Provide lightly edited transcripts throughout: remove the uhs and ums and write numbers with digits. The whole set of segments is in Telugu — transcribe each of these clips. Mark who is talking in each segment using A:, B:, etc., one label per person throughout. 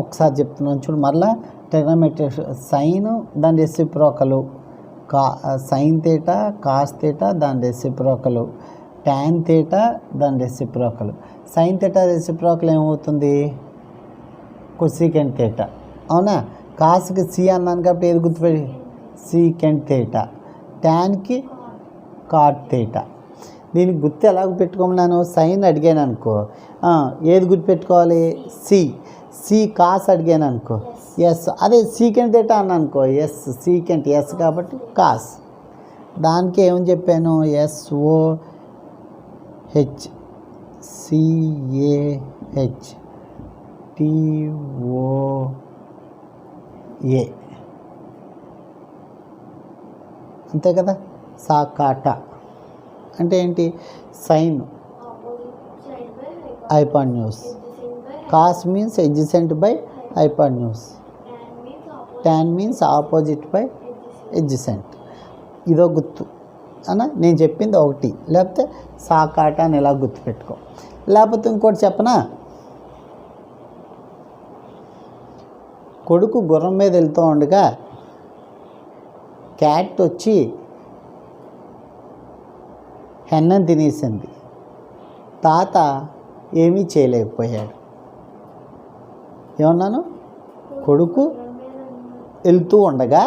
A: ఒకసారి చెప్తున్నాను చూడు మరలా. ట్రిగ్నోమెట్రీ సైన్ దాని రెసిప్రోకలు, సైన్ థీటా కాస్ థీటా దాని రెసిప్రోకలు, ట్యాన్ థీటా దాని రెసిప్రోకలు. సైన్ థీటా రెసిప్రోకల్ ఏమవుతుంది? Cosecant theta. అవునా? కాస్కి సి అన్నాను కాబట్టి ఏది గుర్తుపెట్టి సీకెంట్ థీటా, ట్యాన్కి కాట్ థీటా. దీనికి గుర్తు ఎలా పెట్టుకోమన్నాను? సైన్ అడిగాను అనుకో ఏది గుర్తుపెట్టుకోవాలి? సి కాస్ అడిగాను అనుకో ఎస్. అదే సీకెంట్ థీటా అన్నా అనుకో ఎస్ సీకెంట్, ఎస్ కాబట్టి కాస్. దానికి ఏమని చెప్పాను? SOH CAH TOA అంతే కదా. సాకాటా అంటే ఏంటి? Sine hypotenuse, cos means adjacent by hypotenuse, tan means opposite by adjacent. ఇదో గుర్తు అన్న. నేను చెప్పింది ఒకటి, లేకపోతే సాకాటా అని ఎలా గుర్తుపెట్టుకో. లేకపోతే ఇంకోటి చెప్పనా? కొడుకు గుర్రం మీద వెళ్తూ ఉండగా క్యాట్ వచ్చి హెన్నని తినేసింది. తాత ఏమీ చేయలేకపోయాడు. ఏమన్నాను? కొడుకు వెళ్తూ ఉండగా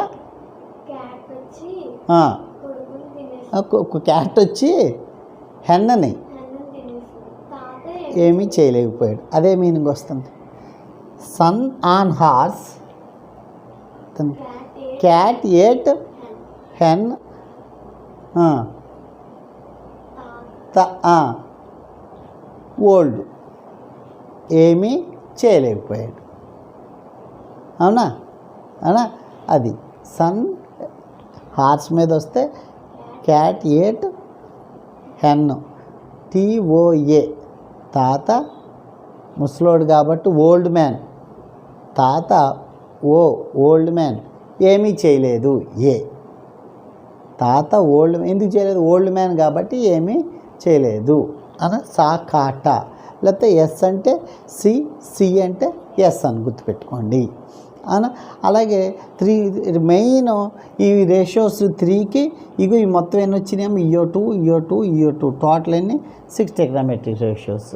A: క్యాట్ వచ్చి హెన్నని ఏమీ చేయలేకపోయాడు. అదే మీనింగ్ వస్తుంది. Sun on horse, cat ate hen, old ఏమీ చేయలేకపోయాడు. అవునా? అది సన్ హార్స్ మీద వస్తే క్యాట్ ఏట్ హెన్, TOA తాత ముసలోడు కాబట్టి ఓల్డ్ మ్యాన్, తాత ఓల్డ్ మ్యాన్ ఏమీ చేయలేదు. తాత ఓల్డ్ ఎందుకు చేయలేదు? ఓల్డ్ మ్యాన్ కాబట్టి ఏమీ చేయలేదు అని సాకాటా. లేకపోతే ఎస్ అంటే సి అంటే ఎస్ అని గుర్తుపెట్టుకోండి. అలాగే 3 మెయిన్ ఈ రేషియోస్ 3కి ఇగో ఈ మొత్తం ఎన్ని వచ్చినాయేమో EO2 టోటల్ ఎన్ని 6 ట్రిగ్నోమెట్రిక్ రేషియోస్.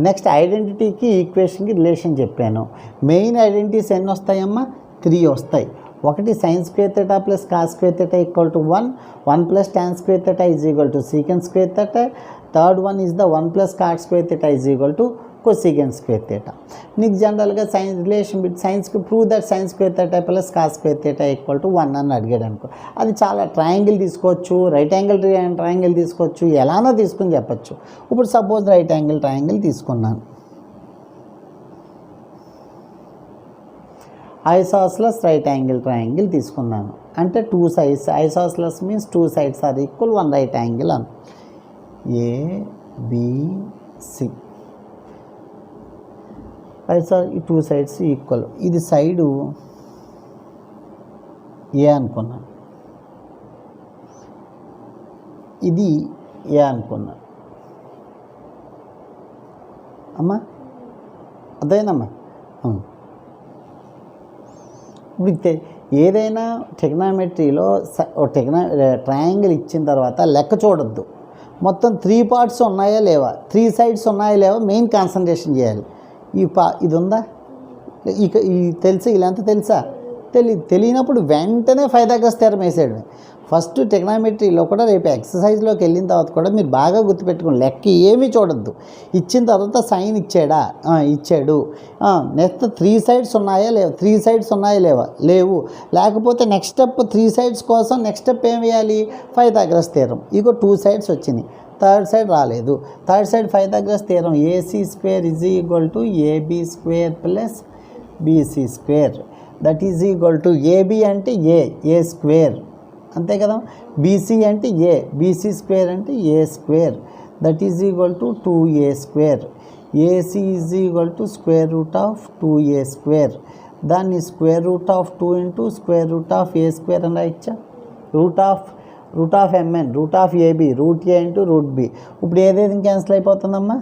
A: నెక్స్ట్ ఐడెంటిటీకి ఈక్వేషన్కి రిలేషన్ చెప్పాను. మెయిన్ ఐడెంటిటీస్ ఎన్ని వస్తాయమ్మా? 3 వస్తాయి. ఒకటి sin square theta plus cos square theta equal to 1 plus tan square theta is equal to secant square theta. Third one is the 1 plus cot square theta is equal to cosecant square theta. నీకు జనరల్గా సైన్స్ రిలేషన్ బిట్ సైన్స్కి prove that sin square theta plus cos square theta equal to 1 అని అడిగాడు అనుకో. అది చాలా ట్రయాంగిల్ తీసుకోవచ్చు, రైట్ యాంగిల్ ట్రయాంగిల్ తీసుకోవచ్చు, ఎలానో తీసుకుని చెప్పచ్చు. ఇప్పుడు సపోజ్ రైట్ యాంగిల్ ట్రయాంగిల్ తీసుకున్నాను, ఐసోస్లస్ రైట్ యాంగిల్ ట్రయాంగిల్ తీసుకున్నాను అంటే 2 sides, isosceles means 2 sides are equal 1 right angle అని. ABC ఈ 2 sides ఈక్వల్. ఇది సైడు ఏ అనుకున్నాను, ఇది ఏ అనుకున్నాను. అమ్మా అదేనమ్మా. ఇప్పుడు ఏదైనా ట్రిగ్నోమెట్రీలో ట్రయాంగిల్ ఇచ్చిన తర్వాత లెక్క చూడొద్దు. మొత్తం 3 parts ఉన్నాయా లేవా, 3 sides ఉన్నాయా లేవా మెయిన్ కాన్సన్ట్రేషన్ చేయాలి. ఇది ఉందా, ఈ తెలుసా, ఇలా అంతా తెలుసా? తెలియనప్పుడు వెంటనే పైథాగరస్ థియరం వేసాడు. ఫస్ట్ ట్రిగ్నోమెట్రీలో కూడా రేపు ఎక్సర్సైజ్లోకి వెళ్ళిన తర్వాత కూడా మీరు బాగా గుర్తుపెట్టుకోండి, లెక్క ఏమీ చూడొద్దు. ఇచ్చిన తర్వాత సైన్ ఇచ్చాడు. నెక్స్ట్ 3 sides ఉన్నాయా లేవా, 3 sides ఉన్నాయా లేవా, లేవు. లేకపోతే నెక్స్ట్ స్టెప్ 3 sides కోసం నెక్స్ట్ స్టెప్ ఏం వేయాలి? Pythagoras theorem. ఇగో 2 sides వచ్చినాయి, థర్డ్ సైడ్ రాలేదు. Third side Pythagoras theorem AC² is equal to AB² plus BC². That is equal to AB అంటే A² అంతే కదా, BC అంటే BC² అంటే A². That is equal to 2A². AC is equal to √2A². దాన్ని √2 ఇంటూ √A² అని రాయచ్చా. Root of MN, root of AB, √A into √B. ఇప్పుడు ఏదేది క్యాన్సిల్ అయిపోతుందమ్మా,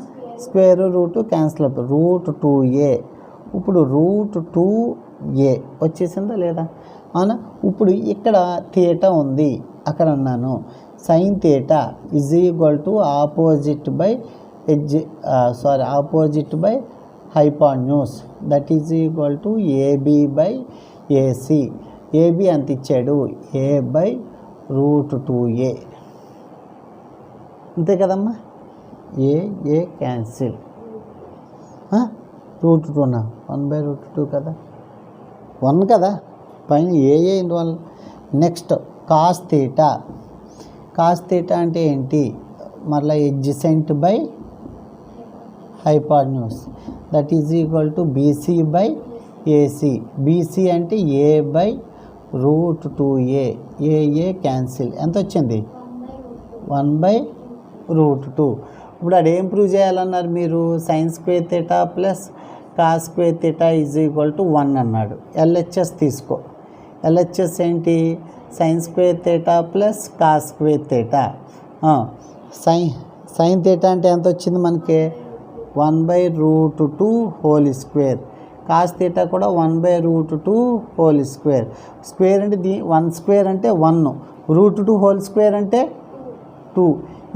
A: √2 క్యాన్సిల్ అయిపోతుంది. √2A ఇప్పుడు √2a వచ్చేసిందా లేదా? అవునా? ఇప్పుడు ఇక్కడ థీటా ఉంది, అక్కడ అన్నాను sine theta is equal to opposite by hypotenuse, that is equal to AB by AC. AB అంత ఇచ్చాడు, a/√2a, అంతే కదమ్మా. ఏ క్యాన్సిల్, √2నా 1/√2 కదా, 1 కదా, పైన A involve. Next cos theta అంటే ఏంటి? మళ్ళీ adjacent by hypotenuse, that is equal to BC by AC. BC అంటే a/√2a, ఏ క్యాన్సిల్, ఎంత వచ్చింది? 1/√2. ఇప్పుడు అదేం ప్రూవ్ చేయాలన్నారు మీరు? sin² θ plus cos² θ is equal to 1 అన్నాడు. LHS తీసుకో. LHS ఏంటి? sin² θ plus cos² θ. sin θ అంటే ఎంత వచ్చింది మనకి? 1/√2 హోల్ స్క్వేర్. కాస్ థీటా కూడా 1/√2 హోల్ స్క్వేర్. స్క్వేర్ అంటే 1 స్క్వేర్ అంటే 1, √2 హోల్ స్క్వేర్ అంటే 2.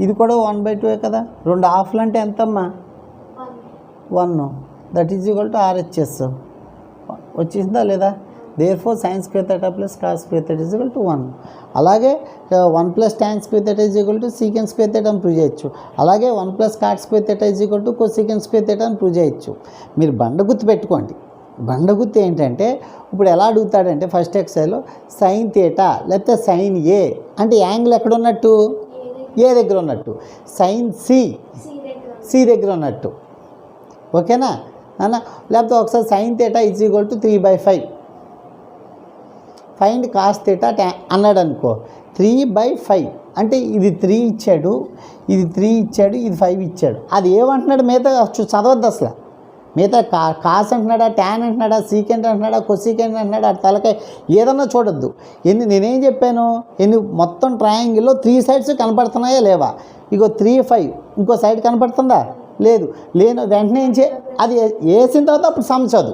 A: ఇది కూడా 1/2 కదా. 2 హాఫ్లు అంటే ఎంతమ్మా? 1. That is equal to RHS. వచ్చేసిందా లేదా? Therefore sin² θ plus cos² θ is equal to 1. అలాగే 1 plus tan² θ is equal to sec² θ అని ప్రూవ్ చేయొచ్చు. అలాగే 1 plus cot² θ is equal to cosec² θ అని ప్రూవ్ చేయొచ్చు. మీరు బండగుర్తు పెట్టుకోండి. బండగుర్తు ఏంటంటే ఇప్పుడు ఎలా అడుగుతాడంటే ఫస్ట్ ఎక్సైజ్లో sin θ లేకపోతే sin A అంటే యాంగిల్ ఎక్కడ ఉన్నట్టు? ఏ దగ్గర ఉన్నట్టు. sin C దగ్గర ఉన్నట్టు. ఓకేనా అన్న? లేకపోతే ఒకసారి sin θ is equal to 3/5, find cos theta అన్నాడు అనుకో. 3/5 అంటే ఇది 3 ఇచ్చాడు, ఇది 3 ఇచ్చాడు, ఇది 5 ఇచ్చాడు. అది ఏమంటున్నాడు? మిగతా చదవద్దు అసలు. మిగతా కాస్ అంటున్నాడా, ట్యాన్ అంటున్నాడా, సీకెంట్ అంటున్నాడా, కొసీకెంట్ అంటున్నాడా, తలకాయ ఏదన్నా చూడొద్దు. నేనేం చెప్పాను? మొత్తం ట్రయాంగిల్లో 3 సైడ్స్ కనపడుతున్నాయా లేవా? ఇగో 3, 5 ఇంకో సైడ్ కనపడుతుందా? లేదు. వెంటనే ఏం అది వేసిన తర్వాత అప్పుడు సమస్యదు.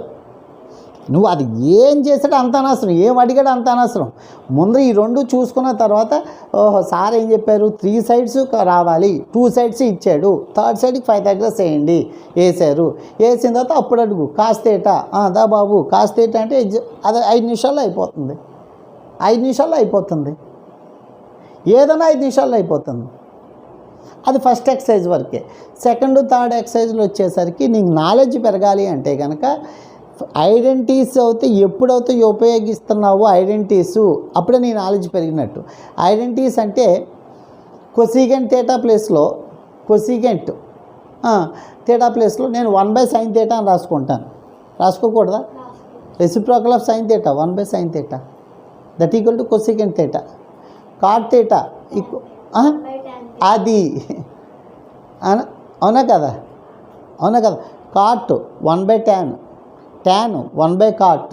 A: నువ్వు అది ఏం చేసాడో అంత అనవసరం, ఏం అడిగాడో అంత అనవసరం. ముందు ఈ 2 చూసుకున్న తర్వాత ఓహో సార్ ఏం చెప్పారు? 3 సైడ్స్ రావాలి, 2 సైడ్స్ ఇచ్చాడు, 3rd సైడ్కి 5 దగ్గర వేయండి. వేసారు. వేసిన తర్వాత అప్పుడు అడుగు కాస్ థీటా. దా బాబు కాస్ థీటా అంటే అది 5 నిమిషాల్లో అయిపోతుంది. 5 నిమిషాల్లో అయిపోతుంది. ఏదైనా 5 నిమిషాల్లో అయిపోతుంది. అది ఫస్ట్ ఎక్సర్సైజ్ వరకే. సెకండ్, థర్డ్ ఎక్సర్సైజ్లో వచ్చేసరికి నీకు నాలెడ్జ్ పెరగాలి అంటే కనుక ఐడెంటిటీస్ అయితే ఎప్పుడైతే ఉపయోగిస్తున్నావో ఐడెంటిటీస్ అప్పుడే నీ నాలెడ్జ్ పెరిగినట్టు. ఐడెంటిటీస్ అంటే కొసీకెంట్ థీటా ప్లేస్లో థీటా ప్లేస్లో నేను 1/sin θ అని రాసుకుంటాను. రాసుకోకూడదా? Reciprocal of sin θ 1/sin θ that equal to cosecant theta. Cot theta అది అవునా కదా? Cot 1/tan, tan 1/cot.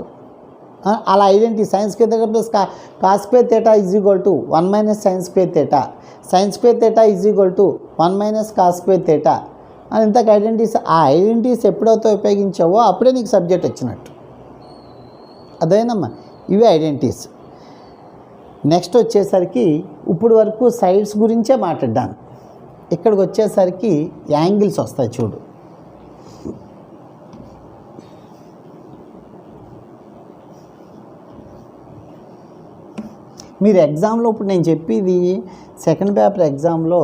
A: అలా identity sin² θ plus cos² θ is equal to 1 - sin² θ. sin² θ is equal to 1 - cos² θ అని ఇంతకు ఐడెంటిటీస్. ఆ ఐడెంటిటీస్ ఎప్పుడైతే ఉపయోగించావో అప్పుడే నీకు సబ్జెక్ట్ వచ్చినట్టు. అదేనమ్మా, ఇవి ఐడెంటిటీస్. నెక్స్ట్ వచ్చేసరికి ఇప్పుడు వరకు సైడ్స్ గురించే మాట్లాడ్డాను. ఇక్కడికి వచ్చేసరికి యాంగిల్స్ వస్తాయి చూడు. మీరు ఎగ్జామ్లో ఇప్పుడు నేను చెప్పేది సెకండ్ పేపర్ ఎగ్జామ్లో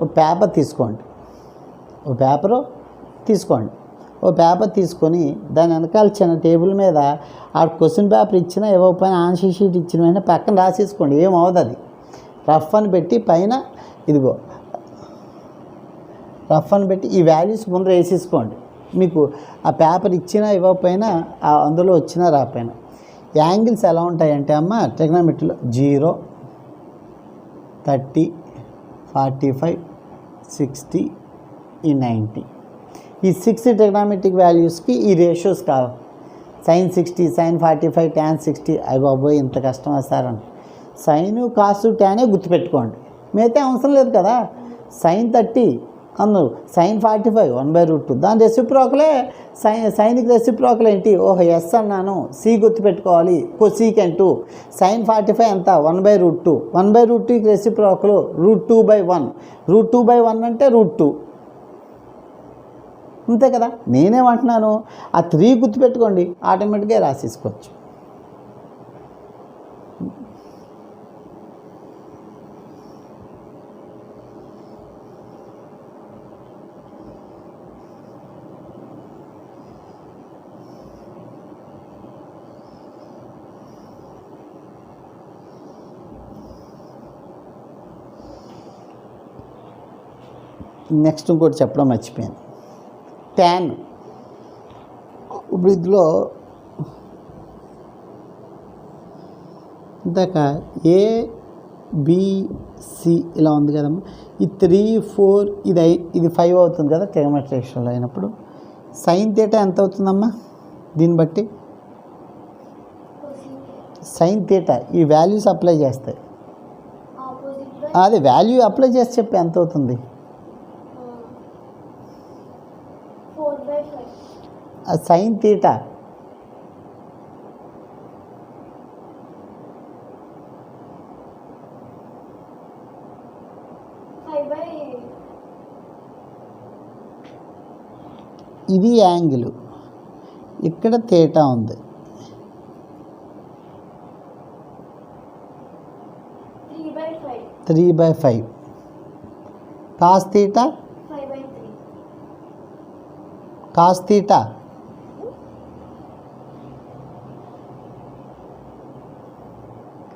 A: ఒక పేపర్ తీసుకోండి. ఓ పేపర్ తీసుకొని దాని వెనకాల చిన్న టేబుల్ మీద ఆ క్వశ్చన్ పేపర్ ఇచ్చినా ఇవ్వకపోయినా ఆన్సర్ షీట్ ఇచ్చిన వెంటనే పక్కన రాసేసుకోండి. ఏమవుతుంది అది రఫ్ అని పెట్టి పైన ఇదిగో రఫ్ అని పెట్టి ఈ వాల్యూస్ ముందర వేసేసుకోండి. మీకు ఆ పేపర్ ఇచ్చినా ఇవ్వకపోయినా అందులో వచ్చినా రాకపోయినా. యాంగిల్స్ ఎలా ఉంటాయంటే అమ్మ ట్రిగ్నోమెట్రీలో 0, 30, 45, 60, 90 ఈ 6 ట్రిగ్నోమెట్రిక్ వాల్యూస్కి ఈ రేషియోస్ కావాలి. sin 60, sin 45, tan 60. అయ్య బాబోయ్ ఇంత కష్టం వస్తారని సైను కాసు ట్యానే గుర్తుపెట్టుకోండి. మిగతా అవసరం లేదు కదా. sin 30 అన్నారు. సైన్ 45 1/√2 దాని రెసిప్రోకలే సైన్కి రెసిప్రోకల్ ఏంటి? ఓహో ఎస్ అన్నాను, సి గుర్తుపెట్టుకోవాలి, కొసీకెంటు. సైన్ 45 ఎంత? 1/√2. 1/√2కి రెసిప్రోకలు √2/1. √2/1 అంటే √2, అంతే కదా. నేనేమంటున్నాను, ఆ 3 గుర్తుపెట్టుకోండి, ఆటోమేటిక్గా రాసేసుకోవచ్చు. నెక్స్ట్ ఇంకోటి చెప్పడం మర్చిపోయాను, ట్యాన్. ఇప్పుడు ఇందులో ఇందాక ABC ఇలా ఉంది కదమ్మా, ఈ 3 4 ఇది 5 అవుతుంది కదా ట్రిగోనోమెట్రిక్స్లో అయినప్పుడు. సైన్ థీటా ఎంత అవుతుందమ్మా? దీన్ని బట్టి సైన్ థీటా ఈ వాల్యూస్ అప్లై చేస్తాయి. అదే వాల్యూ అప్లై చేసి చెప్పి ఎంత అవుతుంది? సైన్ థీటా ఇది యాంగిల్, ఇక్కడ థీటా ఉంది. 3/5 cos theta, cos theta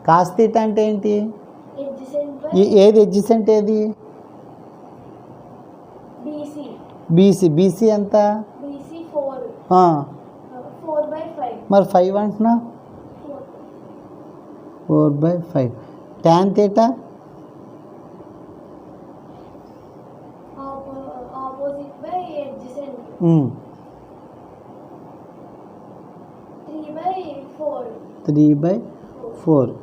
A: cos theta అంటే ఏంటి? ఏది ఎడ్జసెంట్? ఏది బీసీ ఎంత? మరి 5 అంటున్నా, 4/5. ట్యాన్ థీటా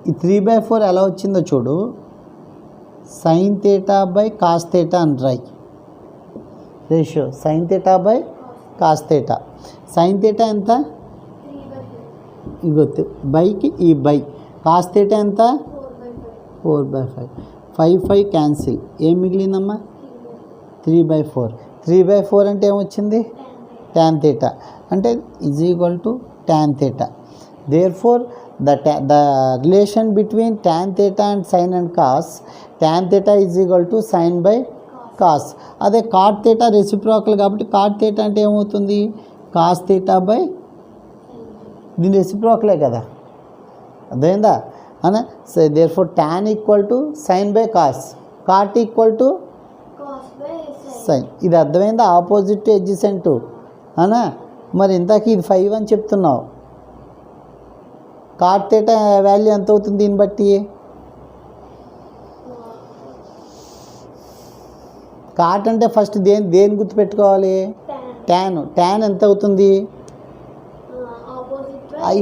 A: ఈ 3/4 ఎలా వచ్చిందో చూడు. Sine theta by cos theta అని రాయి ratio. Sine theta by cos theta. Sine theta ఎంత? ఇగొద్దు బైకి ఈ బై. కాస్ థీటా ఎంత? 4/5. 5 క్యాన్సిల్. ఏం మిగిలిందమ్మా? 3/4. 3/4 అంటే ఏమొచ్చింది? Tan theta. అంటే is equal to tan theta. Therefore, the relation between tan theta and sin and cos, tan theta is equal to sin by cos. అదే cot theta రెసిప్రోకల్ కాబట్టి cot theta అంటే ఏమవుతుంది? cos theta by దీని రెసిప్రోకలే కదా, అర్థమైందా అనా? So therefore tan equal to sin by cos, cot equal to sin. ఇది అర్థమైందా? ఆపోజిట్ టు ఎడ్జసెంట్ అనా? మరి ఇందాక ఇది 5 అని చెప్తున్నావు, కాట్ థీటా వాల్యూ ఎంత అవుతుంది దీన్ని బట్టి? కాట్ అంటే ఫస్ట్ దేని గుర్తుపెట్టుకోవాలి? ట్యాన్ ఎంత అవుతుంది?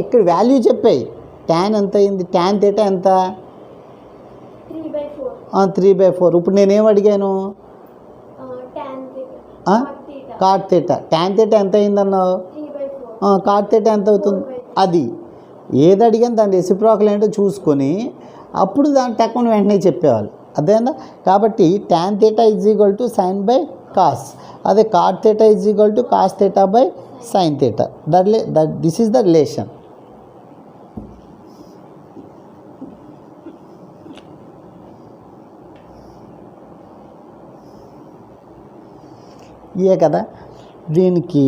A: ఇక్కడ వాల్యూ చెప్పాయి. ట్యాన్ ఎంత అయింది? ట్యాన్ థీటా ఎంత? 3/4. ఇప్పుడు నేనేం అడిగాను? Cot theta. ట్యాన్ థీటా ఎంత అయిందన్నావు? కాట్ థీటా ఎంత అవుతుంది? అది ఏది అడిగాను దాని రెసిప్రోకల్ ఏంటో చూసుకొని అప్పుడు దాని టక్కున వెంటనే చెప్పేవాళ్ళు, అదేనా? కాబట్టి tan theta is equal to sine by cos. అదే cot theta is equal to cos theta by sine theta. This is the relation. ఇయే కదా దీనికి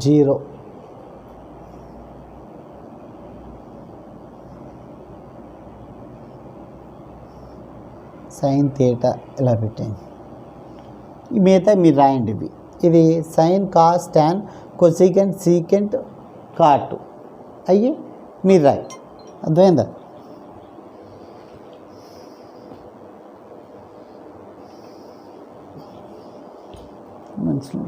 A: జీరో. సైన్ థీటా ఇలా పెట్టండి. మిగతా మీరు రాయండి. ఇది sine cos tan cosecant secant cot అయ్యి మీరు రాయి, అర్థమైందా? మంచిగా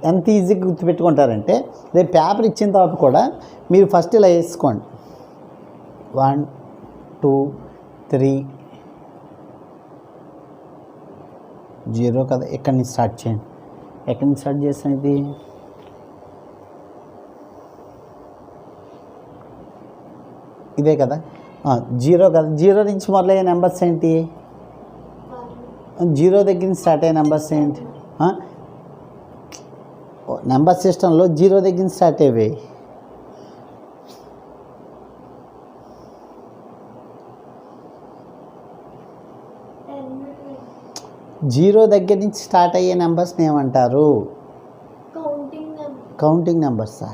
A: ఎంత ఈజీగా గుర్తుపెట్టుకుంటారంటే రేపు పేపర్ ఇచ్చిన తర్వాత కూడా మీరు ఫస్ట్ ఇలా వేసుకోండి. 1 2 3 0 కదా, ఎక్కడి నుంచి స్టార్ట్ చేయండి. ఎక్కడి నుంచి స్టార్ట్ చేస్తాను? ఇది ఇదే కదా, 0 కదా. 0 నుంచి మొదలయ్యే నెంబర్స్ ఏంటి? 0 దగ్గర నుంచి స్టార్ట్ అయ్యే నెంబర్స్ ఏంటి? నెంబర్ సిస్టంలో 0 దగ్గర నుంచి స్టార్ట్ అయ్యేవి. జీరో దగ్గర నుంచి స్టార్ట్ అయ్యే నెంబర్స్ని ఏమంటారు? కౌంటింగ్ నెంబర్సా?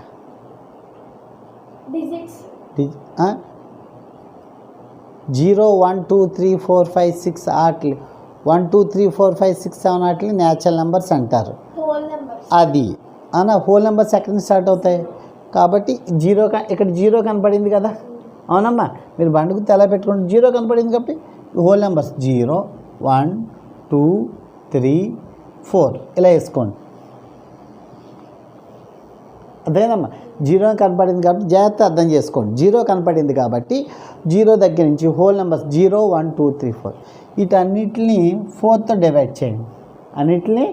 A: 0 1 2 3 4 5 6 ఆటలు 1 2 3 4 5 6 7 ఆటలు న్యాచురల్ నెంబర్స్ అంటారు. అది హోల్ నెంబర్స్ ఎక్కడి నుంచి స్టార్ట్ అవుతాయి? కాబట్టి ఇక్కడ 0 కనపడింది కదా, అవునమ్మా. మీరు బండుకు తెల్ల పెట్టుకుంటే 0 కనపడింది కాబట్టి హోల్ నెంబర్స్ 0 1 2 3 4 ఇలా వేసుకోండి. అదేనమ్మా, 0 కనపడింది కాబట్టి జాగ్రత్త అర్థం చేసుకోండి. 0 కనపడింది కాబట్టి 0 దగ్గర నుంచి హోల్ నెంబర్స్ 0 1 2 3 4 వీటన్నిటిని 4తో డివైడ్ చేయండి. అన్నిటిని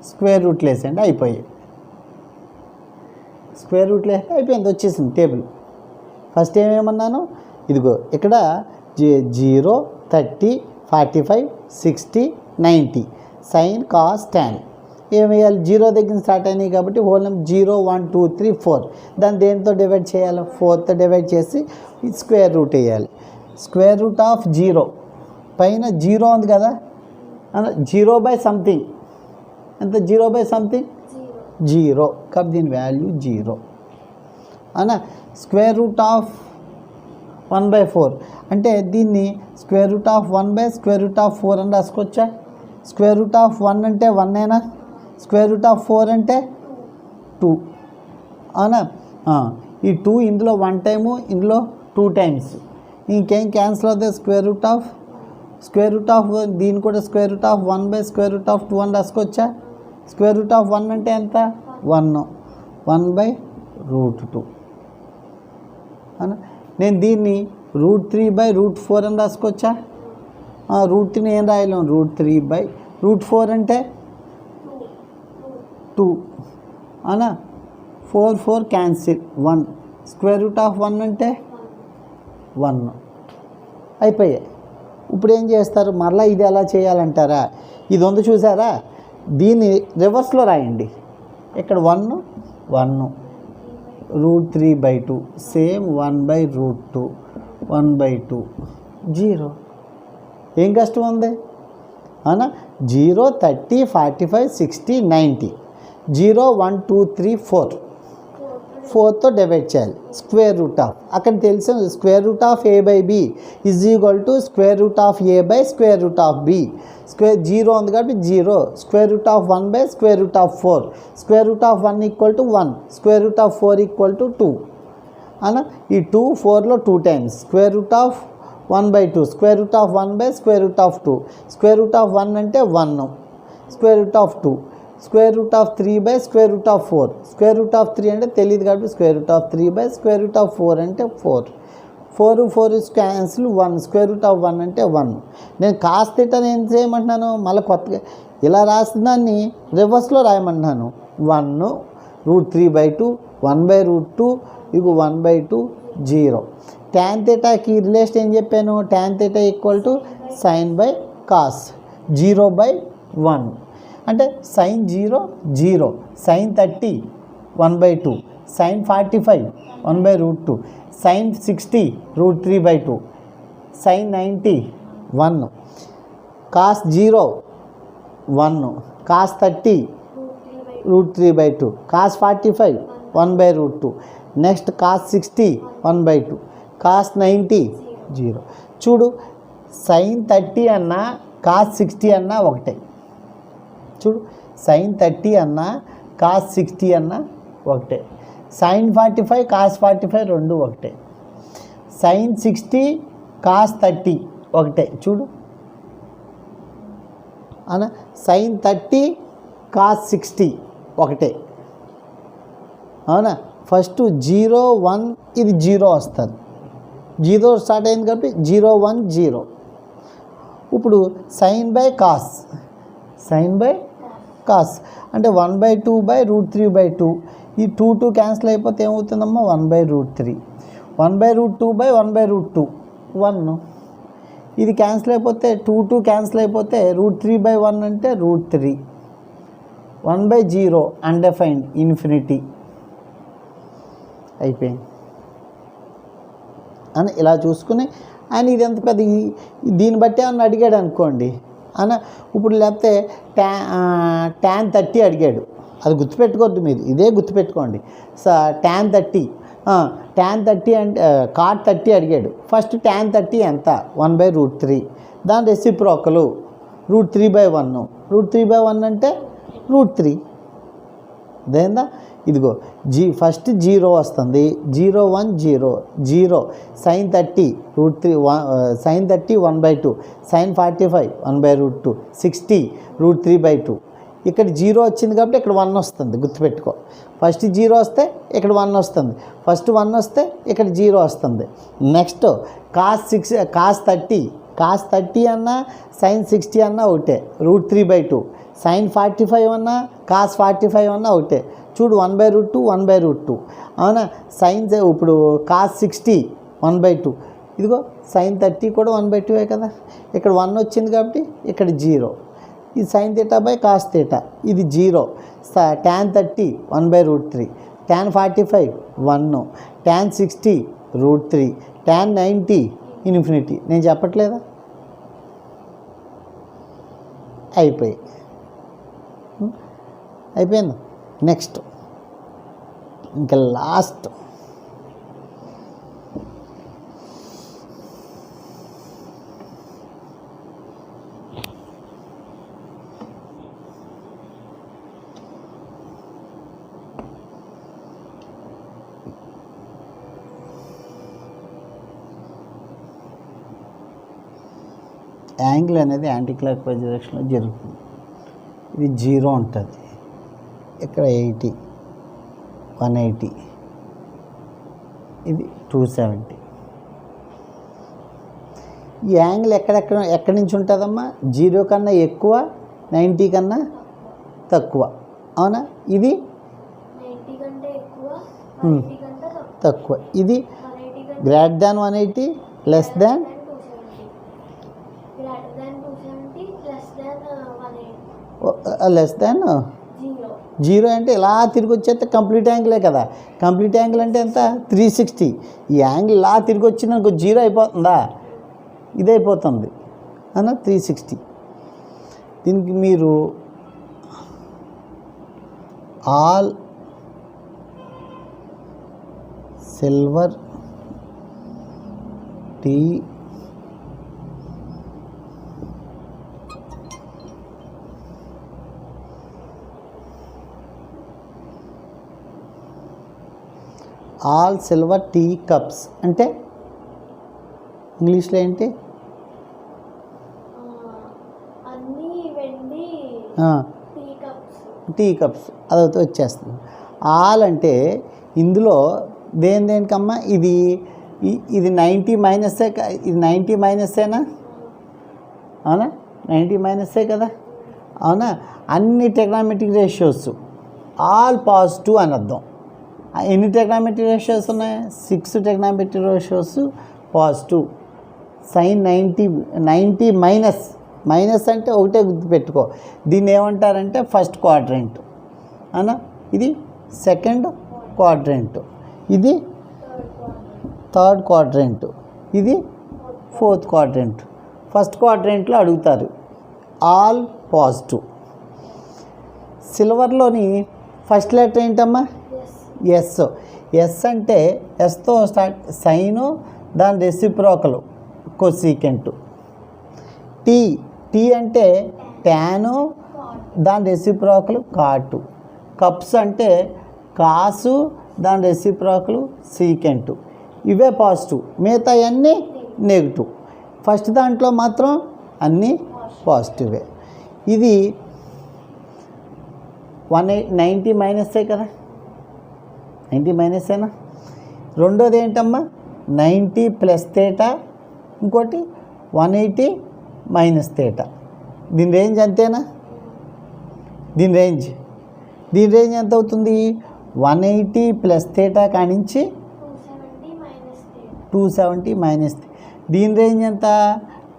A: స్క్వేర్ రూట్లు వేసేయండి, అయిపోయాయి. స్క్వేర్ రూట్లు వేస్తే అయిపోయింది, వచ్చేసింది టేబుల్. ఫస్ట్ ఏమేమన్నాను? ఇదిగో ఇక్కడ 0 30 45 60 90 సైన్ కాస్ టాన్ ఏమేయాలి? 0 దగ్గర స్టార్ట్ అయినాయి కాబట్టి హోల్ నెంబర్ 0 1 2 3 4 దాన్ని దేనితో డివైడ్ చేయాలి? 4తో డివైడ్ చేసి స్క్వేర్ రూట్ వేయాలి. స్క్వేర్ రూట్ ఆఫ్ 0 పైన 0 ఉంది కదా, 0 బై సంథింగ్. ఎంత? 0 బై సంథింగ్ 0 కాబట్టి దీని వాల్యూ 0 స్క్వేర్ రూట్ ఆఫ్ 1/4 అంటే దీన్ని square root of 1 by square root of 4 అని రాసుకోవచ్చా? స్క్వేర్ రూట్ ఆఫ్ 1 అంటే 1 స్క్వేర్ రూట్ ఆఫ్ 4 అంటే 2 ఈ 2 ఇందులో 1 టైము, ఇందులో 2 టైమ్స్, ఇంకేం క్యాన్సిల్ అవుతుంది? స్క్వేర్ రూట్ ఆఫ్ దీన్ని కూడా square root of 1 by square root of 2 అని రాసుకోవచ్చా? స్క్వేర్ రూట్ ఆఫ్ 1 అంటే ఎంత? 1 బై రూట్ 2 నేను దీన్ని √3 బై √4 అని రాసుకోవచ్చా? √3 ఏం రాయలేం, √3 బై √4 అంటే 2 4 క్యాన్సిల్ 1 స్క్వేర్ రూట్ ఆఫ్ 1 అంటే 1 అయిపోయాయి. ఇప్పుడు ఏం చేస్తారు? మరలా ఇది ఎలా చేయాలంటారా? ఇది ఉంది చూసారా, దీన్ని రివర్స్లో రాయండి. ఇక్కడ 1 √3/2 సేమ్ 1/√2 1/2 0. ఏం కష్టం ఉంది? 0 30 45 60 90 0 1 2 3 4 4తో డివైడ్ చేయాలి. స్క్వేర్ రూట్ ఆఫ్ అక్కడ తెలిసిన square root of a/b is equal to square root of a by square root of b. Square 0 ఉంది కాబట్టి 0 square root of 1 by square root of 4 square root of 1 equal to 1 square root of 4 equal to 2 ఈ 2 4లో 2 times square root of 1/2 square root of 1 by square root of 2 square root of 1 అంటే 1 square root of 2 square root of 3 by square root of 4 square root of 3 అంటే తెలియదు కాబట్టి square root of 3 by square root of 4 అంటే 4 క్యాన్సిల్ 1 స్క్వేర్ రూట్ ఆఫ్ 1 అంటే 1. నేను కాస్ థీటాని ఏం చేయమంటున్నాను? మళ్ళీ కొత్తగా ఇలా రాసిన దాన్ని రివర్స్లో రాయమంటున్నాను. 1 √3/2 1/√2 ఇగో 1/2 0. ట్యాన్ థీటాకి రిలేషన్ ఏం చెప్పాను? Tan theta equal to sine by cos 0/1 అంటే sine 0 0 sine 30 1/2 sine 45 1/√2 sine 60 √3/2 sine 90 1 cos 0 1 cos 30 √3/2 cos 45 1/√2 next cos 60 1/2 cos 90 0. చూడు, సైన్ 30 అన్నా కాస్ 60 అన్నా ఒకటే. చూడు, sin 30 అన్నా cos 60 అన్నా ఒకటే, sin 45 cos 45 రెండు ఒకటే, sin 60 cos 30 ఒకటే. చూడు అనా, sin 30 cos 60 ఒకటే. అవునా, ఫస్ట్ 0 1 ఇది 0 వస్తుంది, 0 స్టార్ట్ అయింది కాబట్టి 0 1 0. ఇప్పుడు sine by cos, sine by cos అంటే 1/2/√3/2. ఈ 2 క్యాన్సిల్ అయిపోతే ఏమవుతుందమ్మా, 1/√3. 1/√2 బై 1/√2 1. ఇది క్యాన్సిల్ అయిపోతే 2 క్యాన్సిల్ అయిపోతే √3/1 అంటే √3. 1/0 అన్డిఫైన్డ్ ఇన్ఫినిటీ అయిపోయింది అని ఇలా చూసుకుని ఆయన ఇది ఎంత పెద్ద, దీన్ని బట్టి ఏమన్నా అడిగాడు అనుకోండి అన్న. ఇప్పుడు లేకపోతే tan 30 అడిగాడు, అది గుర్తుపెట్టుకోవద్దు మీరు, ఇదే గుర్తుపెట్టుకోండి. tan 30 అంటే cot 30 అడిగాడు. ఫస్ట్ tan 30 ఎంత, 1/√3. దాని రెసిప్రోకలు √3/1. √3/1 అంటే √3. అదేందా, ఇదిగో ఫస్ట్ 0 వస్తుంది, 0 1 0 0. sin 30 √3 sin 30 1/2, sin 45 1/√2, 60 √3/2. ఇక్కడ 0 వచ్చింది కాబట్టి ఇక్కడ 1 వస్తుంది, గుర్తుపెట్టుకో. ఫస్ట్ 0 వస్తే ఇక్కడ 1 వస్తుంది, ఫస్ట్ 1 వస్తే ఇక్కడ 0 వస్తుంది. నెక్స్ట్ cos 30 అన్నా sin 60 అన్నా ఒకటే, √3/2. sin 45 అన్నా cos 45 అన్నా ఒకటే. చూడు 1/√2 1/√2. అవునా, సైన్స్ ఇప్పుడు cos 60 1/2. ఇదిగో sin 30 కూడా 1/2 కదా. ఇక్కడ 1 వచ్చింది కాబట్టి ఇక్కడ 0. ఇది sin θ బై cos θ, ఇది 0. tan 30 1/√3, tan 45 1, tan 60 √3, tan 90 infinity. నేను చెప్పట్లేదా, అయిపోయింది. నెక్స్ట్ ఇంకా లాస్ట్ యాంగిల్ అనేది యాంటీ క్లాక్ వైజ్ డైరెక్షన్లో జరుగుతుంది. ఇది 0 ఉంటుంది, ఇక్కడ 80 180, ఇది 270. ఈ యాంగిల్ ఎక్కడి నుంచి ఉంటుందమ్మా, 0 కన్నా ఎక్కువ, 90 కన్నా తక్కువ. అవునా, ఇది తక్కువ, ఇది గ్రేటర్ దాన్ 180, లెస్ దాన్ 0 అంటే ఇలా తిరిగి వచ్చేస్తే కంప్లీట్ యాంగిలే కదా. కంప్లీట్ యాంగిల్ అంటే ఎంత, 360. ఈ యాంగిల్ ఇలా తిరిగి వచ్చిన 0 అయిపోతుందా, ఇదైపోతుంది అన్న 360. దీనికి మీరు all silver tea all silver tea cups అంటే ఇంగ్లీష్లో ఏంటి, టీ కప్స్ అదైతే వచ్చేస్తుంది. ఆల్ అంటే ఇందులో దేనికమ్మా, ఇది 90 మైనస్సే, ఇది 90 మైనస్సేనా, అవునా 90 మైనస్సే కదా. అవునా, అన్ని టెగ్నామెట్రిక్ రేషియోస్ ఆల్ పాజిటివ్ అని అర్థం. ఎన్ని టెగ్నామెట్రిక్ రేషియోస్ ఉన్నాయి, 6 టెగ్నామెట్రిక్ రేషియోస్ పాజిటివ్. sin 90 మైనస్ అంటే ఒకటే గుర్తుపెట్టుకో, దీన్ని ఏమంటారంటే ఫస్ట్ క్వాడ్రంట్ అన్న, ఇది సెకండ్ క్వాడ్రంట్, ఇది థర్డ్ క్వాడ్రంట్, ఇది ఫోర్త్ క్వాడ్రంట్. ఫస్ట్ క్వాడ్రంట్లో అడుగుతారు ఆల్ పాజిటివ్. సిల్వర్లోని ఫస్ట్ లెటర్ ఏంటమ్మా, ఎస్ అంటే ఎస్తో స్టార్ట్, సైను దాని రెసిప్రోకలు కొసీకెంటు. టీ అంటే ట్యాను దాని రెసిప్రోకల్ కాటు. కప్స్ అంటే కాసు, దాని రెసిప్రోకల్ సీకెంటు. ఇవే పాజిటివ్, మిగతా అన్నీ నెగిటివ్. ఫస్ట్ దాంట్లో మాత్రం అన్నీ పాజిటివే. ఇది 90 మైనసే కదా, 90 మైనసేనా. రెండోది ఏంటమ్మా 90 ప్లస్ తేటా, ఇంకోటి 180 మైనస్ తేటా. దీని రేంజ్ అంతేనా? దీని రేంజ్ ఎంత అవుతుంది? 180 ప్లస్ తేటా కానించి 270 మైనస్. దీని రేంజ్ ఎంత?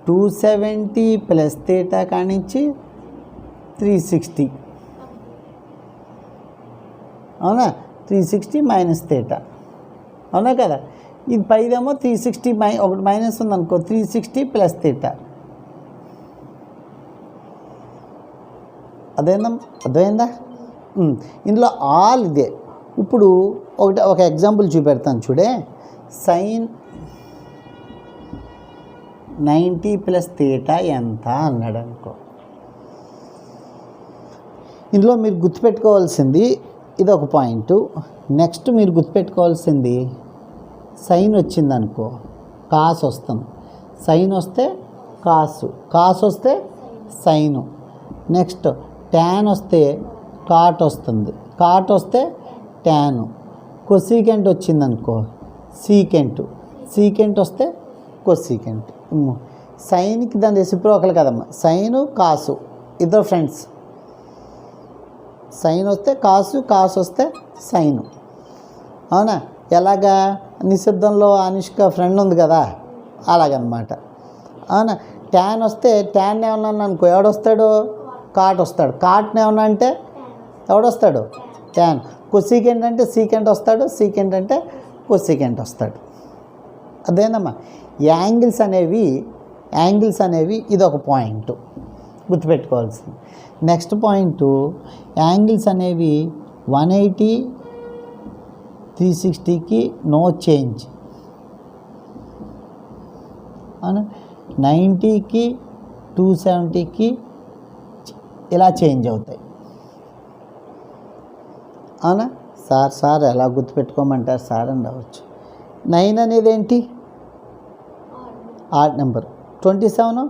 A: 270 ప్లస్ తేటా కానించి 360. అవునా? 360 మైనస్ తేటా, అవునా కదా. ఇది పైదేమో 360 ఒకటి మైనస్ ఉందనుకో, 360 ప్లస్ తేటా. అర్థమైందా? ఇందులో ఆల్ ఇదే. ఇప్పుడు ఒక ఎగ్జాంపుల్ చూపెడతాను చూడే. సైన్ 90 ప్లస్ తేటా ఎంత అన్నాడు అనుకో. ఇందులో మీరు గుర్తుపెట్టుకోవాల్సింది ఇది ఒక పాయింట్. నెక్స్ట్ మీరు గుర్తుపెట్టుకోవాల్సింది సైన్ వచ్చిందనుకో కాసు వస్తుంది, సైన్ వస్తే కాసు వస్తే సైను. నెక్స్ట్ ట్యాన్ వస్తే కాట్ వస్తుంది, కాట్ వస్తే ట్యాను. కొసీకెంట్ వచ్చిందనుకో సీకెంట్ వస్తే కొసీకెంట్. సైన్కి దాని రెసిప్రోకల్ కదమ్మా, సైను కాసు ఇద్దరు ఫ్రెండ్స్. సైన్ వస్తే కాసు వస్తే సైను, అవునా. ఎలాగా? నిశ్శబ్దంలో అనుష్క ఫ్రెండ్ ఉంది కదా, అలాగనమాట, అవునా. ట్యాన్ వస్తే ట్యాన్ ఏమన్నా అనుకో, ఎవడొస్తాడు? కాట్ వస్తాడు. కాట్ని ఏమన్నా అంటే ఎవడొస్తాడు? ట్యాన్. కొసీకెంట్ అంటే సీకెంట్ వస్తాడు, సీకెంట్ అంటే కొసీకెంట్ వస్తాడు. అదేనమ్మా. యాంగిల్స్ అనేవి ఇది ఒక పాయింట్ గుర్తుపెట్టుకోవాల్సింది. నెక్స్ట్ పాయింట్, యాంగిల్స్ అనేవి 180 360కి నో చేంజ్, అవునా. 90కి 270కి ఇలా చేంజ్ అవుతాయి, అవునా. సార్ ఎలా గుర్తుపెట్టుకోమంటారు సార్ అని రావచ్చు. 9 అనేది ఏంటి? Odd number. 27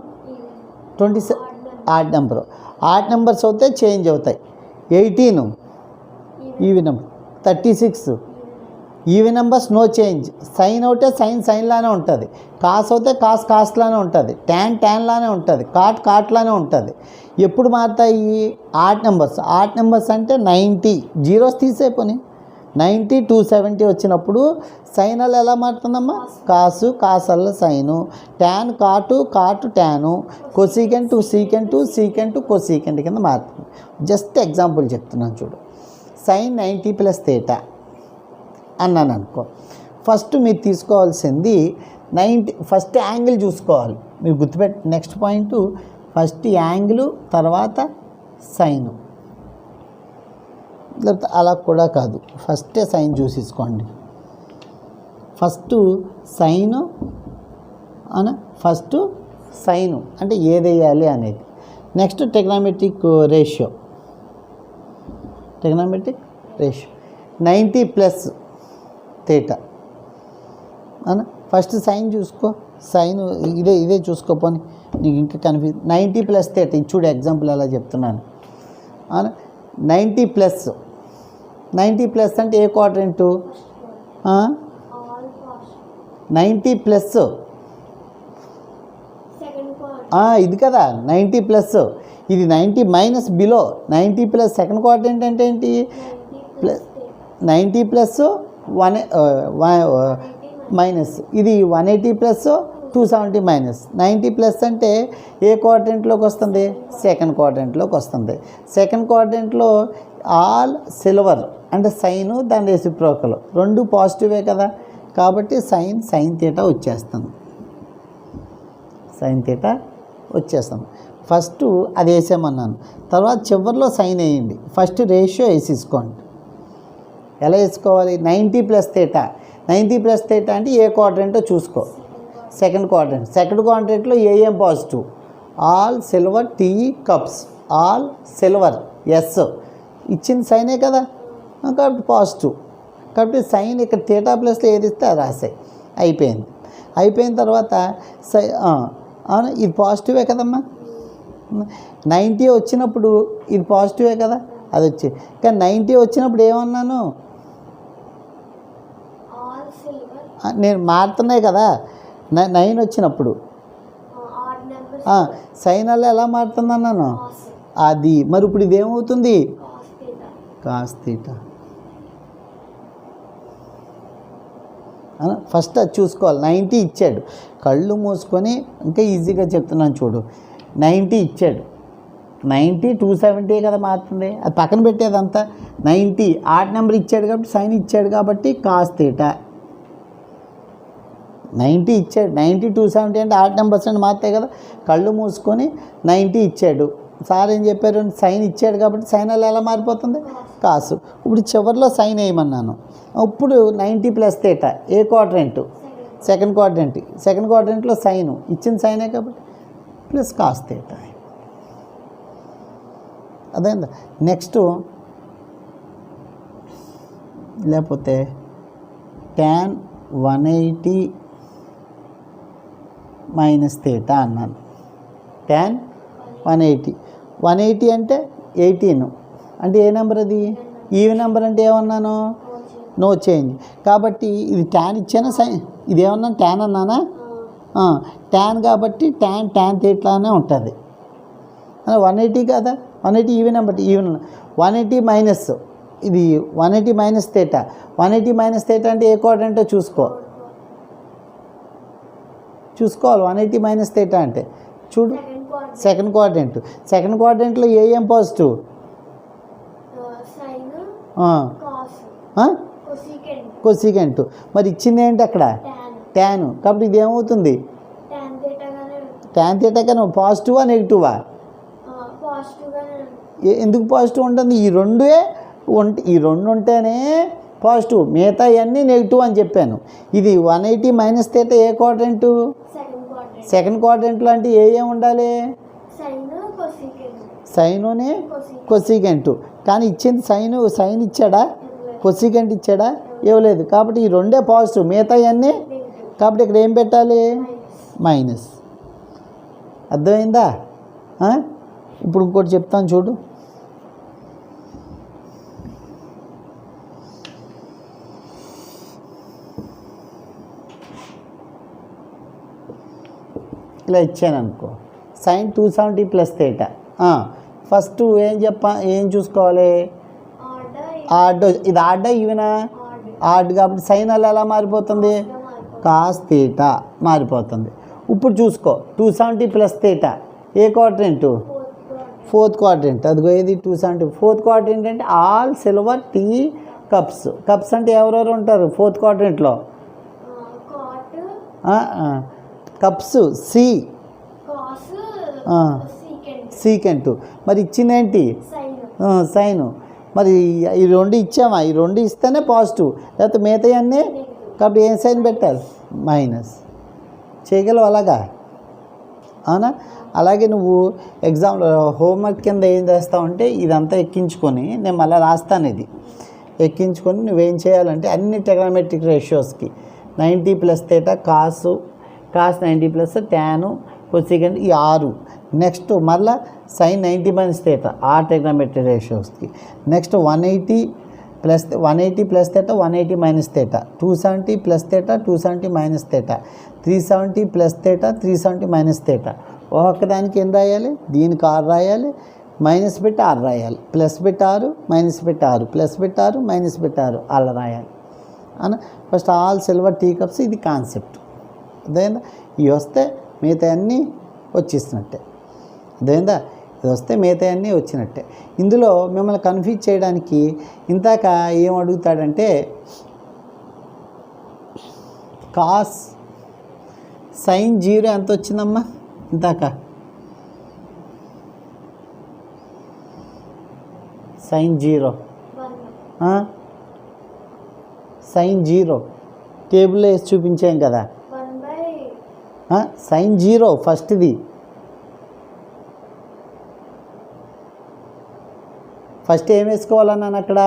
A: odd number. Odd numbers అవుతే చేంజ్ అవుతాయి. 18 even number. 36 even numbers no change. Sine అవుతే సైన్ లానే ఉంటుంది, కాస్ అవుతే కాస్ లానే ఉంటుంది, ట్యాన్ లానే ఉంటుంది, కాట్ లానే ఉంటుంది. ఎప్పుడు మారుతాయి? ఆడ్ నెంబర్స్ అంటే 90 జీరోస్ తీసేపోని 90 270 వచ్చినప్పుడు సైన్ అల్ల ఎలా మారుతుందమ్మా? కాసల్ల సైను, ట్యాన్ కాటు ట్యాను, కొసీకెంట్ సీకెంట్ కొసీకెంట్ కింద మారుతుంది. జస్ట్ ఎగ్జాంపుల్ చెప్తున్నాను చూడు. సైన్ 90 ప్లస్ తేటా అన్నాను అనుకో. ఫస్ట్ మీరు తీసుకోవాల్సింది 90, ఫస్ట్ యాంగిల్ చూసుకోవాలి మీరు గుర్తుపెట్టి. నెక్స్ట్ పాయింట్ ఫస్ట్ యాంగిల్, తర్వాత సైను. లేకపోతే అలా కూడా కాదు, ఫస్టే సైన్ చూసేసుకోండి. ఫస్ట్ సైను అంటే ఏదేయాలి అనేది. Next trigonometric ratio 90 plus theta అనా. ఫస్ట్ సైన్ చూసుకో, సైన్ ఇదే చూసుకోపోని నీకు ఇంకా కన్ఫ్యూజ్. 90 ప్లస్ తేటా ఇది చూడు, ఎగ్జాంపుల్ అలా చెప్తున్నాను. 90 ప్లస్ అంటే ఏ క్వాడ్రంటు? 90 ప్లస్ ఇది కదా 90 ప్లస్. ఇది 90 minus below. 90 plus second quadrant అంటే ఏంటి? 90 ప్లస్ 1 మైనస్. ఇది 180 ప్లస్ 270 మైనస్. 90 ప్లస్ అంటే ఏ క్వాడ్రంట్లోకి వస్తుంది? సెకండ్ క్వాడ్రంట్లోకి వస్తుంది. సెకండ్ క్వాడ్రంట్లో ఆల్ సిల్వర్ అంటే సైను, దాని రెసిప్రోకల్ రెండు పాజిటివే కదా, కాబట్టి సైన్ తీటా వచ్చేస్తుంది. ఫస్ట్ అది వేసేమన్నాను, తర్వాత చివరిలో సైన్ వేయండి. ఫస్ట్ రేషియో వేసేసుకోండి. ఎలా వేసుకోవాలి? 90 ప్లస్ తేటా. 90 ప్లస్ తేటా అంటే ఏ క్వాడ్రంటో చూసుకో. సెకండ్ క్వాడ్రంట్లో ఏం positive? All silver tea cups all silver S ఇచ్చింది సైనే కదా, కాబట్టి పాజిటివ్. కాబట్టి సైన్ ఇక్కడ థీటా ప్లస్లో ఏది ఇస్తే అది రాసాయి. అయిపోయింది. అయిపోయిన తర్వాత అవును ఇది పాజిటివే కదమ్మా. 90 వచ్చినప్పుడు ఇది పాజిటివే కదా, అది వచ్చి. కానీ 90 వచ్చినప్పుడు ఏమన్నాను, నేను మారుతున్నాయి కదా 9 వచ్చినప్పుడు సైన్ అలా ఎలా మారుతుంది అన్నాను, అది. మరి ఇప్పుడు ఇది ఏమవుతుంది, కాస్ థీటా. ఫస్ట్ అది చూసుకోవాలి. 90 ఇచ్చాడు, కళ్ళు మూసుకొని ఇంకా ఈజీగా చెప్తున్నాను చూడు. 90 ఇచ్చాడు, 90 270 కదా మారుతుంది, అది పక్కన పెట్టేదంతా. 90 ఆడ్ నెంబర్ ఇచ్చాడు కాబట్టి సైన్ ఇచ్చాడు కాబట్టి కాస్ థీటా. 90 ఇచ్చాడు, 90 270 అంటే ఆడ్ నెంబర్స్ అంటే మారుతాయి కదా. కళ్ళు మూసుకొని 90 ఇచ్చాడు, సార్ ఏం చెప్పారు, సైన్ ఇచ్చాడు కాబట్టి సైన్ అలా ఎలా మారిపోతుంది, కాసు. ఇప్పుడు చివరిలో సైన్ వేయమన్నాను. ఇప్పుడు 90 ప్లస్ థీటా ఏ క్వాడ్రంట్, సెకండ్ క్వాడ్రంట్. సెకండ్ క్వాడ్రంట్లో సైను ఇచ్చిన సైనే కాబట్టి ప్లస్ కాస్ థీటా. అదేందా. నెక్స్ట్ లేకపోతే tan 180 మైనస్ థీటా అన్నాను. tan 180 అంటే 18 అంటే ఏ నెంబర్ అది, ఈవెన్ నెంబర్ అంటే ఏమన్నాను, నో చేంజ్. కాబట్టి ఇది ట్యాన్ ఇచ్చానా సైన్, ఇది ఏమన్నా ట్యాన్ అన్నానా, ట్యాన్ కాబట్టి ట్యాన్ థీటానే ఉంటుంది. 180 కదా, 180 ఈవెన్ నెంబర్, ఈవెన్ 180 మైనస్ ఇది 180 మైనస్ థీటా. 180 మైనస్ థీటా అంటే ఏ క్వాడ్రంటో చూసుకోవాలి. 180 మైనస్ థీటా అంటే చూడు, సెకండ్ క్వాడ్రంట్. సెకండ్ క్వాడ్రంట్లో ఏం పాజిటివ్, కొసీకెంట్. మరి ఇచ్చింది ఏంటి అక్కడ, ట్యాన్. కాబట్టి ఇది ఏమవుతుంది, ట్యాన్ థీటా కానీ పాజిటివా నెగిటివా, ఎందుకు పాజిటివ్ ఉంటుంది, ఈ రెండు ఉంటేనే పాజిటివ్, మిగతా ఇవన్నీ నెగిటివ్ అని చెప్పాను. ఇది 180 మైనస్ థీటా ఏ క్వాడ్రంట్, సెకండ్ క్వాడ్రంట్లో అంటే ఏం ఉండాలి, సైనునే కొసీకెంట్. కానీ ఇచ్చింది సైన్ ఇచ్చాడా, కొసీకెంట్ ఇచ్చాడా, ఇవ్వలేదు. కాబట్టి ఈ రెండే పాజిటివ్, మిగతా ఇవన్నీ. కాబట్టి ఇక్కడ ఏం పెట్టాలి, మైనస్. అర్థమైందా. ఇప్పుడు ఇంకోటి చెప్తాను చూడు. ఇలా ఇచ్చాను అనుకో, సైన్ 270 ప్లస్ థీటా. ఫస్ట్ ఏం చూసుకోవాలి, ఆడ్. ఇది ఆడ్డా ఈవెనా, ఆడ్ కాబట్టి సైన్ అలా ఎలా మారిపోతుంది, కాస్ థీటా మారిపోతుంది. ఇప్పుడు చూసుకో 270 ప్లస్ థీటా ఏ క్వాడ్రంట్, ఫోర్త్ క్వాడ్రంట్. అదిగో ఏది 270. ఫోర్త్ క్వాడ్రంట్ అంటే all silver tea cups. Cups అంటే ఎవరెవరు ఉంటారు ఫోర్త్ క్వాడ్రంట్లో, కప్స్ సి సీకెంట్. మరి ఇచ్చిందేంటి, సైను. మరి ఈ రెండు ఇచ్చామా, ఈ రెండు ఇస్తేనే పాజిటివ్, లేకపోతే మిగతా అన్నీ. కాబట్టి ఏం సైన్ పెట్టాలి, మైనస్. చేయగలవు అలాగా, అవునా. అలాగే నువ్వు ఎగ్జామ్లో హోంవర్క్ కింద ఏం చేస్తావంటే ఇదంతా ఎక్కించుకొని, నేను మళ్ళీ రాస్తాను, ఇది ఎక్కించుకొని నువ్వేం చేయాలంటే అన్ని ట్రిగ్నోమెట్రిక్ రేషియోస్కి 90 plus theta cos 90 plus tan cosecant ఈ 6. నెక్స్ట్ మళ్ళీ సైన్ 90 మైనస్ థీటా ఆ ట్రిగ్నోమెట్రిక్ రేషియోస్కి. Next 180 plus theta 180 minus theta, 270 plus theta 270 minus theta, 370 plus theta 370 minus theta. ఒక్కదానికి ఏం రాయాలి, దీనికి 6 రాయాలి, మైనస్ పెట్టి 6 రాయాలి, ప్లస్ పెట్టి 6 మైనస్ పెట్టి 6 ప్లస్ పెట్టి 6 మైనస్ పెట్టి 6 అలా రాయాలి అన్న. First all silver tea cups, ఇది కాన్సెప్ట్. అదేందా, ఇవి వస్తే మిగతా అన్నీ వచ్చేసినట్టే. అదేందా, ఇది వస్తే మిగతా అన్నీ వచ్చినట్టే. ఇందులో మిమ్మల్ని కన్ఫ్యూజ్ చేయడానికి ఇంతాక ఏం అడుగుతాడంటే కాస్ సైన్ 0 ఎంత వచ్చిందమ్మా ఇంతాక, సైన్ 0 సైన్ 0 టేబుల్లో వేసి చూపించాం కదా. సైన్ 0 ఫస్ట్ది ఫస్ట్ ఏం వేసుకోవాలన్నాను అక్కడ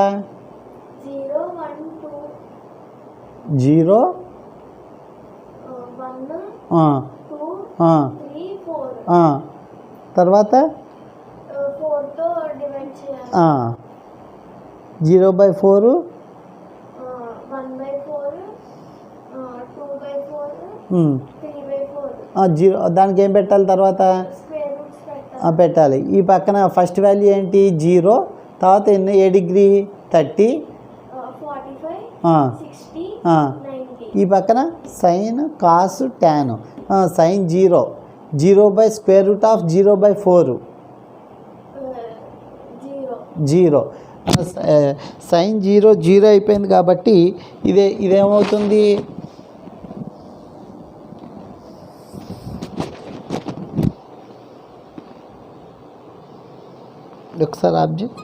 B: 0 1 2
A: జీరో
B: 1
A: ఆ,
B: 2
A: ఆ,
B: 3 4
A: ఆ. తర్వాత
B: 4 తో డివైడ్ చేయాలి.
A: 0/4
B: 1/4 2/4
A: ఉమ్.
B: 3/4
A: జీరో దానికి ఏం పెట్టాలి తర్వాత
B: స్క్వేర్ రూట్స్ పెట్టాలి.
A: పెట్టాలి. ఈ పక్కన ఫస్ట్ వాల్యూ ఏంటి 0, తర్వాత ఎన్ని ఏ డిగ్రీ 30,
B: 45 60
A: ఆ.
B: 90
A: ఈ పక్కన sine cos tan. Sine 0/√0/4
B: 0
A: zero. Sine 0 అయిపోయింది కాబట్టి ఇదేమవుతుంది ఒకసారి ఆబ్జెక్ట్